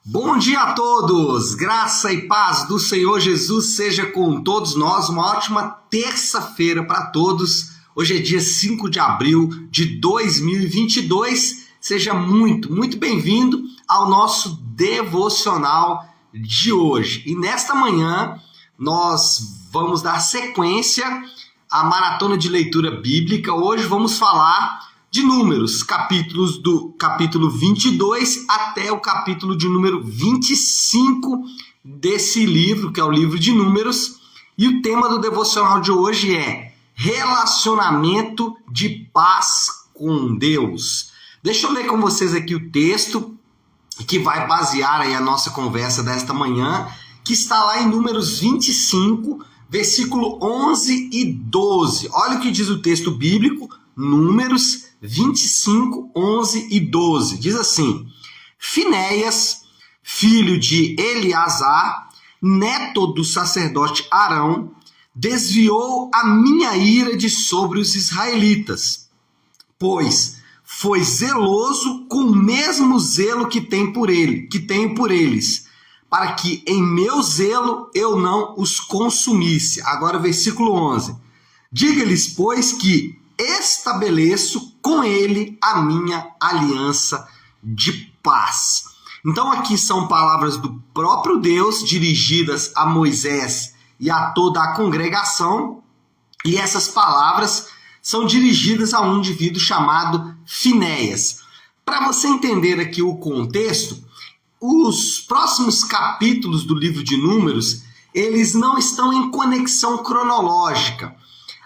Bom dia a todos! Graça e paz do Senhor Jesus seja com todos nós. Uma ótima terça-feira para todos. Hoje é dia 5 de abril de 2022. Seja muito bem-vindo ao nosso devocional de hoje. E nesta manhã nós vamos dar sequência à maratona de leitura bíblica. Hoje vamos falar de Números, capítulos do capítulo 22 até o capítulo de número 25 desse livro, que é o livro de Números. E o tema do devocional de hoje é relacionamento de paz com Deus. Deixa eu ler com vocês aqui o texto que vai basear aí a nossa conversa desta manhã, que está lá em Números 25, versículo 11 e 12. Olha o que diz o texto bíblico, Números 25, 11 e 12. Diz assim: Finéias, filho de Eleazar, neto do sacerdote Arão, desviou a minha ira de sobre os israelitas, pois foi zeloso com o mesmo zelo que tenho por eles, para que em meu zelo eu não os consumisse. Agora o versículo 11. Diga-lhes, pois, que estabeleço com ele a minha aliança de paz. Então aqui são palavras do próprio Deus dirigidas a Moisés e a toda a congregação, e essas palavras são dirigidas a um indivíduo chamado Finéias. Para você entender aqui o contexto, os próximos capítulos do livro de Números, eles não estão em conexão cronológica.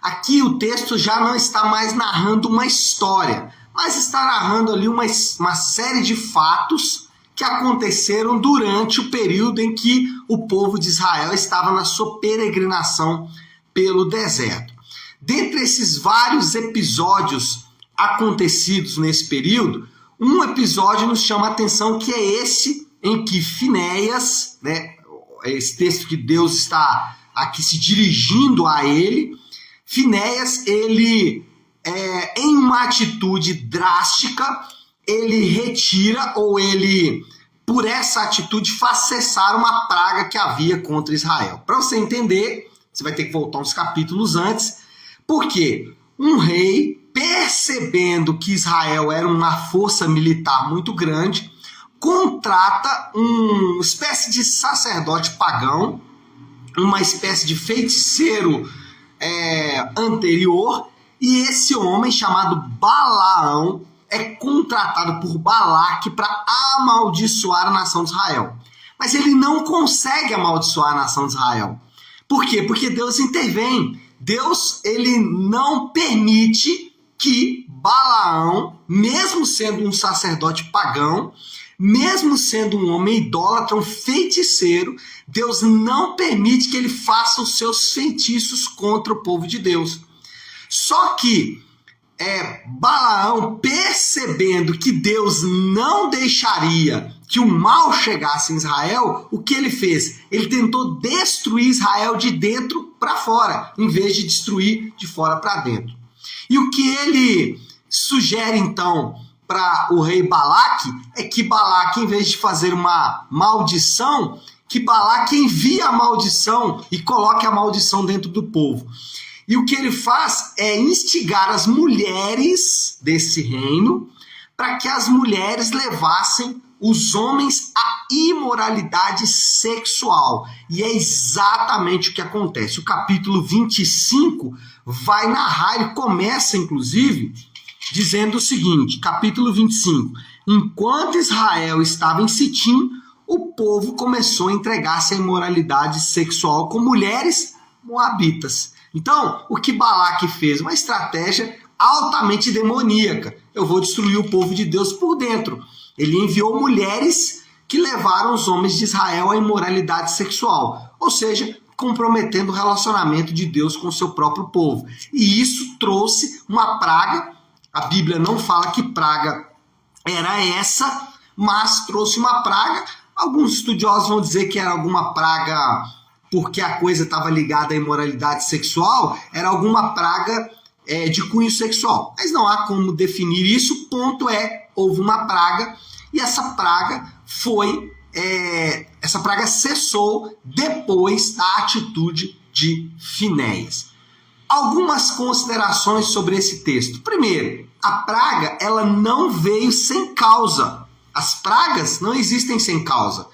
Aqui o texto já não está mais narrando uma história, mas está narrando ali uma série de fatos que aconteceram durante o período em que o povo de Israel estava na sua peregrinação pelo deserto. Dentre esses vários episódios acontecidos nesse período, um episódio nos chama a atenção, que é esse em que Finéias, esse texto que Deus está aqui se dirigindo a ele, Finéias, ele, em uma atitude drástica, ele retira, ou ele, por essa atitude, faz cessar uma praga que havia contra Israel. Para você entender, você vai ter que voltar uns capítulos antes, porque um rei, percebendo que Israel era uma força militar muito grande, contrata uma espécie de sacerdote pagão, uma espécie de feiticeiro anterior, e esse homem chamado Balaão é contratado por Balaque para amaldiçoar a nação de Israel. Mas ele não consegue amaldiçoar a nação de Israel. Por quê? Porque Deus intervém. Deus, ele não permite que Balaão, mesmo sendo um sacerdote pagão, mesmo sendo um homem idólatra, um feiticeiro, Deus não permite que ele faça os seus feitiços contra o povo de Deus. Só que Balaão, percebendo que Deus não deixaria que o mal chegasse em Israel, o que ele fez? Ele tentou destruir Israel de dentro para fora, em vez de destruir de fora para dentro. E o que ele sugere então para o rei Balaque é que Balaque, em vez de fazer uma maldição, que Balaque envie a maldição e coloque a maldição dentro do povo. E o que ele faz é instigar as mulheres desse reino para que as mulheres levassem os homens à imoralidade sexual. E é exatamente o que acontece. O capítulo 25 vai narrar e começa, inclusive, dizendo o seguinte, capítulo 25. Enquanto Israel estava em Sitim, o povo começou a entregar-se à imoralidade sexual com mulheres moabitas. Então, o que Balaque fez? Uma estratégia altamente demoníaca. Eu vou destruir o povo de Deus por dentro. Ele enviou mulheres que levaram os homens de Israel à imoralidade sexual, ou seja, comprometendo o relacionamento de Deus com o seu próprio povo. E isso trouxe uma praga. A Bíblia não fala que praga era essa, mas trouxe uma praga. Alguns estudiosos vão dizer que era alguma praga porque a coisa estava ligada à imoralidade sexual, era alguma praga de cunho sexual. Mas não há como definir isso, o ponto é, houve uma praga, e essa praga essa praga cessou depois da atitude de Finéias. Algumas considerações sobre esse texto. Primeiro, a praga ela não veio sem causa. As pragas não existem sem causa.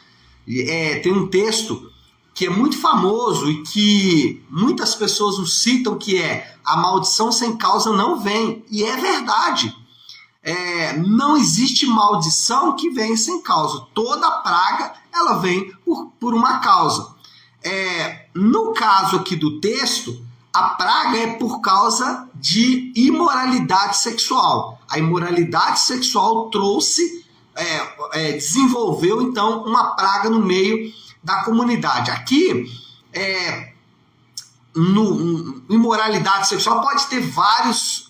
Tem um texto que é muito famoso e que muitas pessoas o citam, que é: a maldição sem causa não vem. E é verdade. Não existe maldição que venha sem causa. Toda praga ela vem por uma causa. No caso aqui do texto, a praga é por causa de imoralidade sexual. A imoralidade sexual desenvolveu então uma praga no meio da comunidade. Aqui, imoralidade sexual pode ter várias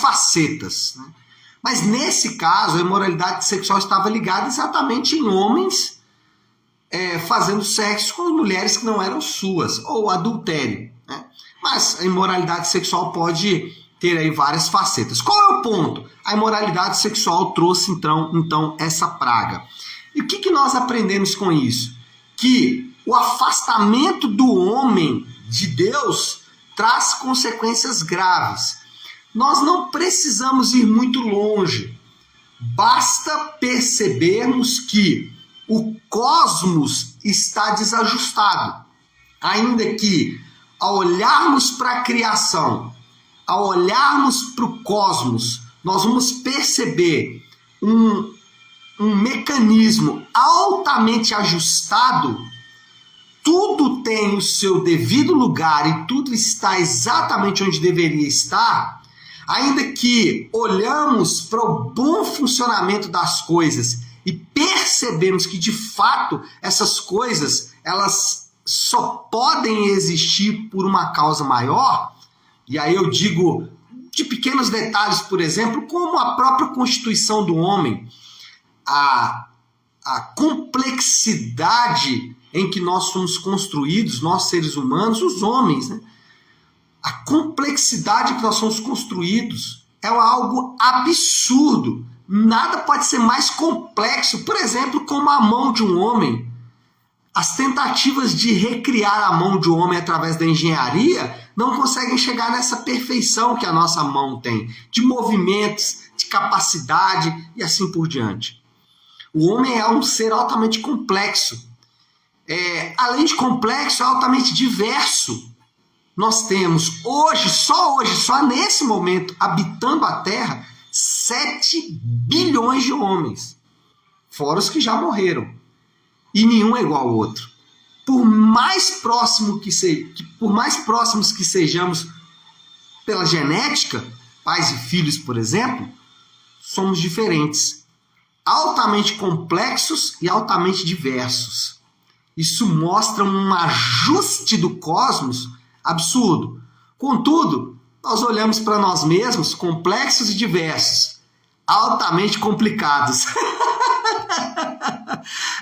facetas, né? Mas nesse caso, a imoralidade sexual estava ligada exatamente em homens fazendo sexo com mulheres que não eram suas, ou adultério, né? Mas a imoralidade sexual pode ter aí várias facetas. Qual é o ponto? A imoralidade sexual trouxe então essa praga. E o que nós aprendemos com isso? Que o afastamento do homem de Deus traz consequências graves. Nós não precisamos ir muito longe. Basta percebermos que o cosmos está desajustado. Ainda que, ao olharmos para a criação, ao olharmos para o cosmos, nós vamos perceber um mecanismo altamente ajustado. Tudo tem o seu devido lugar e tudo está exatamente onde deveria estar. Ainda que olhamos para o bom funcionamento das coisas e percebemos que, de fato, essas coisas elas só podem existir por uma causa maior, e aí eu digo de pequenos detalhes, por exemplo, como a própria constituição do homem, a complexidade em que nós somos construídos, nós seres humanos, os homens, né? A complexidade que nós somos construídos é algo absurdo. Nada pode ser mais complexo, por exemplo, como a mão de um homem. As tentativas de recriar a mão de um homem através da engenharia não conseguem chegar nessa perfeição que a nossa mão tem, de movimentos, de capacidade e assim por diante. O homem é um ser altamente complexo. Além de complexo, é altamente diverso. Nós temos só nesse momento, habitando a Terra, 7 bilhões de homens, fora os que já morreram. E nenhum é igual ao outro. Por mais próximos que sejamos pela genética, pais e filhos, por exemplo, somos diferentes. Altamente complexos e altamente diversos. Isso mostra um ajuste do cosmos absurdo. Contudo, nós olhamos para nós mesmos complexos e diversos, altamente complicados.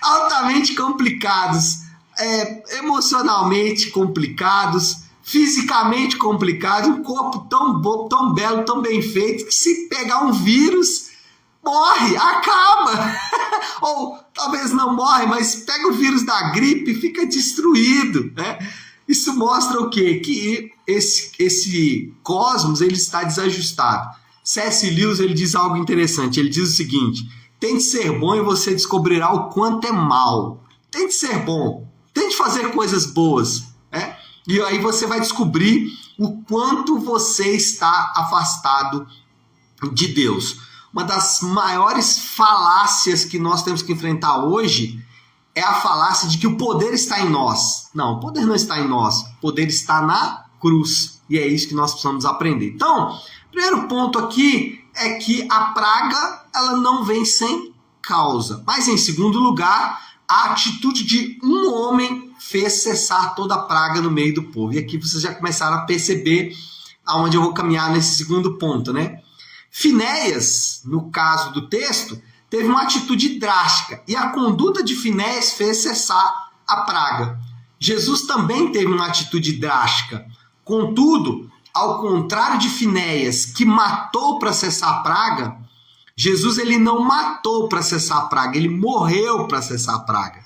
Altamente complicados, emocionalmente complicados, fisicamente complicados, um corpo tão bom, tão belo, tão bem feito, que se pegar um vírus, morre, acaba. Ou talvez não morre, mas pega o vírus da gripe e fica destruído, né? Isso mostra o quê? Que esse cosmos ele está desajustado. C.S. Lewis ele diz algo interessante. Ele diz o seguinte: tente ser bom e você descobrirá o quanto é mal. Tente ser bom. Tente fazer coisas boas, né? E aí você vai descobrir o quanto você está afastado de Deus. Uma das maiores falácias que nós temos que enfrentar hoje é a falácia de que o poder está em nós. Não, o poder não está em nós. O poder está na cruz. E é isso que nós precisamos aprender. Então, primeiro ponto aqui é que a praga ela não vem sem causa. Mas, em segundo lugar, a atitude de um homem fez cessar toda a praga no meio do povo. E aqui vocês já começaram a perceber aonde eu vou caminhar nesse segundo ponto, né? Finéias, no caso do texto, teve uma atitude drástica, e a conduta de Finéias fez cessar a praga. Jesus também teve uma atitude drástica. Contudo, ao contrário de Finéias, que matou para cessar a praga, Jesus ele não matou para cessar a praga, ele morreu para cessar a praga.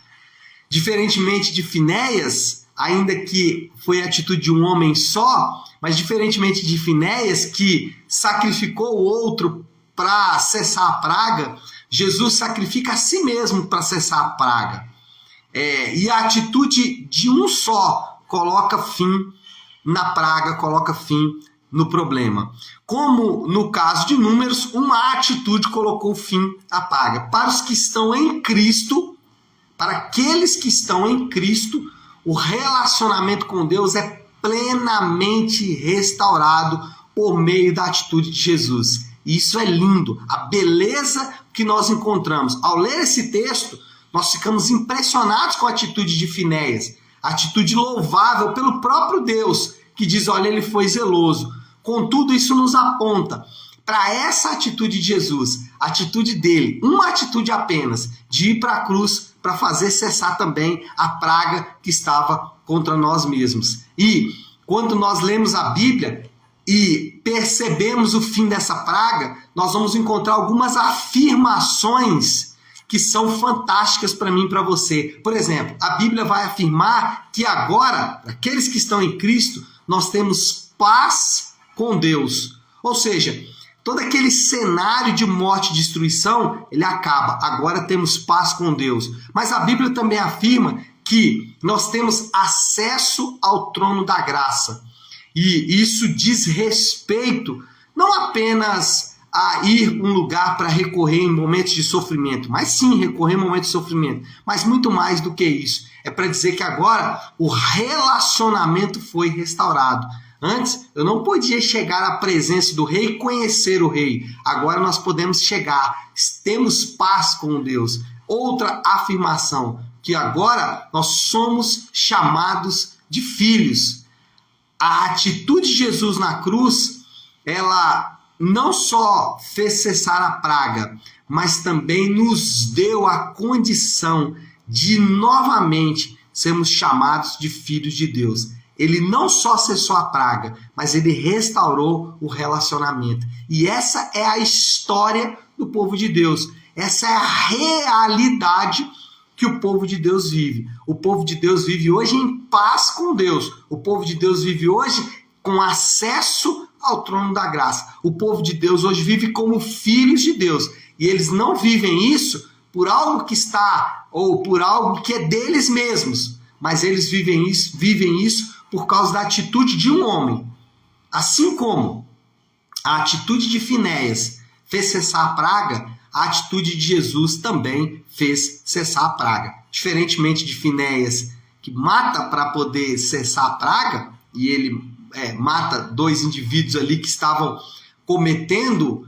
Diferentemente de Finéias, ainda que foi a atitude de um homem só, mas diferentemente de Finéias, que sacrificou o outro para cessar a praga, Jesus sacrifica a si mesmo para cessar a praga. E a atitude de um só coloca fim na praga, coloca fim no problema. Como no caso de Números, uma atitude colocou fim à praga. Para os que estão em Cristo, para aqueles que estão em Cristo, o relacionamento com Deus é plenamente restaurado por meio da atitude de Jesus. E isso é lindo, a beleza que nós encontramos. Ao ler esse texto, nós ficamos impressionados com a atitude de Finéias, a atitude louvável pelo próprio Deus, que diz, olha, ele foi zeloso. Contudo, isso nos aponta para essa atitude de Jesus, a atitude dele, uma atitude apenas, de ir para a cruz para fazer cessar também a praga que estava contra nós mesmos. E quando nós lemos a Bíblia e percebemos o fim dessa praga, nós vamos encontrar algumas afirmações que são fantásticas para mim e para você. Por exemplo, a Bíblia vai afirmar que agora, para aqueles que estão em Cristo, nós temos paz com Deus. Ou seja, todo aquele cenário de morte e destruição, ele acaba. Agora temos paz com Deus. Mas a Bíblia também afirma que nós temos acesso ao trono da graça. E isso diz respeito não apenas a ir um lugar para recorrer em momentos de sofrimento, mas sim recorrer em momentos de sofrimento, mas muito mais do que isso. É para dizer que agora o relacionamento foi restaurado. Antes, eu não podia chegar à presença do rei e conhecer o rei. Agora nós podemos chegar, temos paz com Deus. Outra afirmação, que agora nós somos chamados de filhos. A atitude de Jesus na cruz, ela não só fez cessar a praga, mas também nos deu a condição de novamente sermos chamados de filhos de Deus. Ele não só cessou a praga, mas ele restaurou o relacionamento. E essa é a história do povo de Deus. Essa é a realidade que o povo de Deus vive. O povo de Deus vive hoje em paz com Deus. O povo de Deus vive hoje com acesso ao trono da graça. O povo de Deus hoje vive como filhos de Deus. E eles não vivem isso por algo que está, ou por algo que é deles mesmos. Mas eles vivem isso por causa da atitude de um homem. Assim como a atitude de Finéias fez cessar a praga, a atitude de Jesus também fez cessar a praga. Diferentemente de Finéias, que mata para poder cessar a praga, e ele mata dois indivíduos ali que estavam cometendo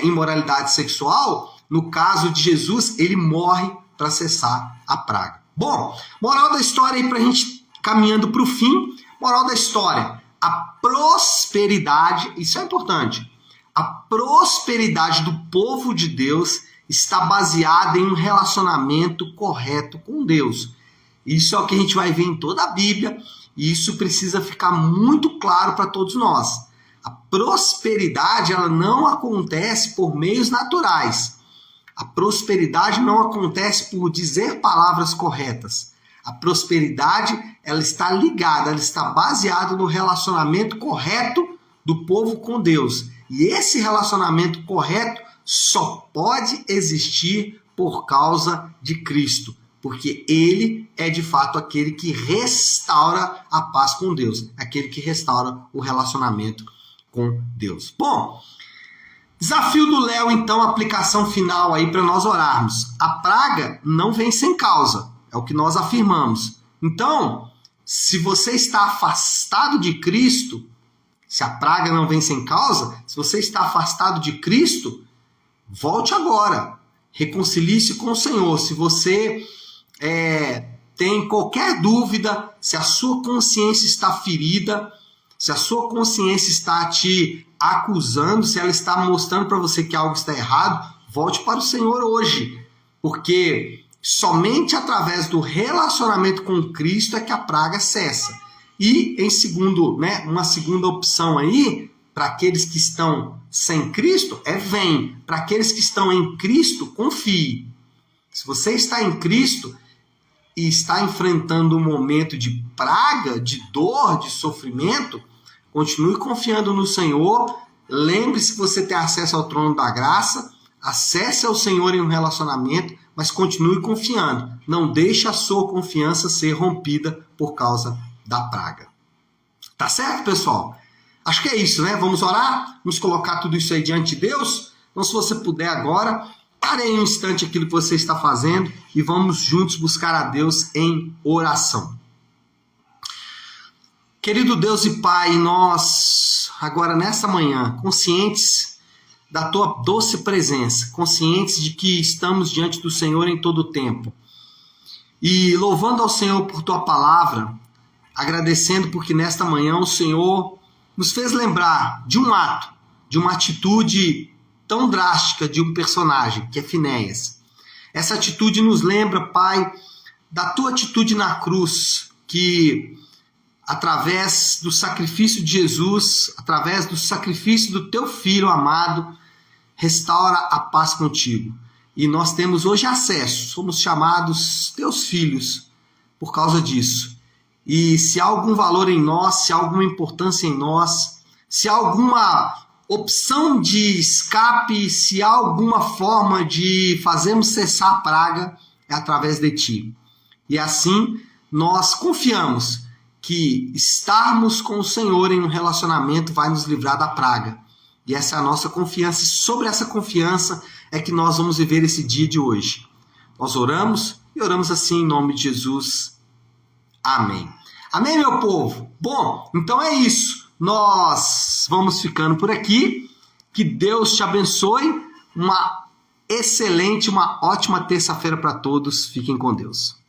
imoralidade sexual, no caso de Jesus, ele morre para cessar a praga. Bom, moral da história aí para a gente caminhando para o fim. Moral da história, a prosperidade, isso é importante, a prosperidade do povo de Deus está baseada em um relacionamento correto com Deus. Isso é o que a gente vai ver em toda a Bíblia e isso precisa ficar muito claro para todos nós. A prosperidade ela não acontece por meios naturais. A prosperidade não acontece por dizer palavras corretas. A prosperidade ela está ligada, ela está baseada no relacionamento correto do povo com Deus. E esse relacionamento correto só pode existir por causa de Cristo, porque ele é de fato aquele que restaura a paz com Deus, aquele que restaura o relacionamento com Deus. Bom, desafio do Léo, então, aplicação final aí para nós orarmos. A praga não vem sem causa, é o que nós afirmamos. Então, se você está afastado de Cristo, se a praga não vem sem causa, se você está afastado de Cristo, volte agora, reconcilie-se com o Senhor. Se você tem qualquer dúvida, se a sua consciência está ferida, se a sua consciência está te acusando, se ela está mostrando para você que algo está errado, volte para o Senhor hoje, porque somente através do relacionamento com Cristo é que a praga cessa. E em segundo, uma segunda opção aí, para aqueles que estão sem Cristo é vem. Para aqueles que estão em Cristo, confie. Se você está em Cristo e está enfrentando um momento de praga, de dor, de sofrimento, continue confiando no Senhor. Lembre-se que você tem acesso ao trono da graça. Acesse ao Senhor em um relacionamento, mas continue confiando. Não deixe a sua confiança ser rompida por causa da praga. Tá certo, pessoal? Acho que é isso, né? Vamos orar? Vamos colocar tudo isso aí diante de Deus? Então, se você puder agora, pare aí um instante aquilo que você está fazendo e vamos juntos buscar a Deus em oração. Querido Deus e Pai, nós, agora nessa manhã, conscientes da Tua doce presença, conscientes de que estamos diante do Senhor em todo o tempo, e louvando ao Senhor por Tua palavra, agradecendo porque nesta manhã o Senhor nos fez lembrar de um ato, de uma atitude tão drástica de um personagem, que é Finéias. Essa atitude nos lembra, Pai, da Tua atitude na cruz, que através do sacrifício de Jesus, através do sacrifício do Teu Filho amado, restaura a paz contigo. E nós temos hoje acesso, somos chamados Teus filhos por causa disso. E se há algum valor em nós, se há alguma importância em nós, se há alguma opção de escape, se há alguma forma de fazermos cessar a praga, é através de Ti. E assim nós confiamos que estarmos com o Senhor em um relacionamento vai nos livrar da praga. E essa é a nossa confiança, e sobre essa confiança é que nós vamos viver esse dia de hoje. Nós oramos e oramos assim em nome de Jesus. Amém. Amém, meu povo? Bom, então é isso. Nós vamos ficando por aqui. Que Deus te abençoe. Uma excelente, uma ótima terça-feira para todos. Fiquem com Deus.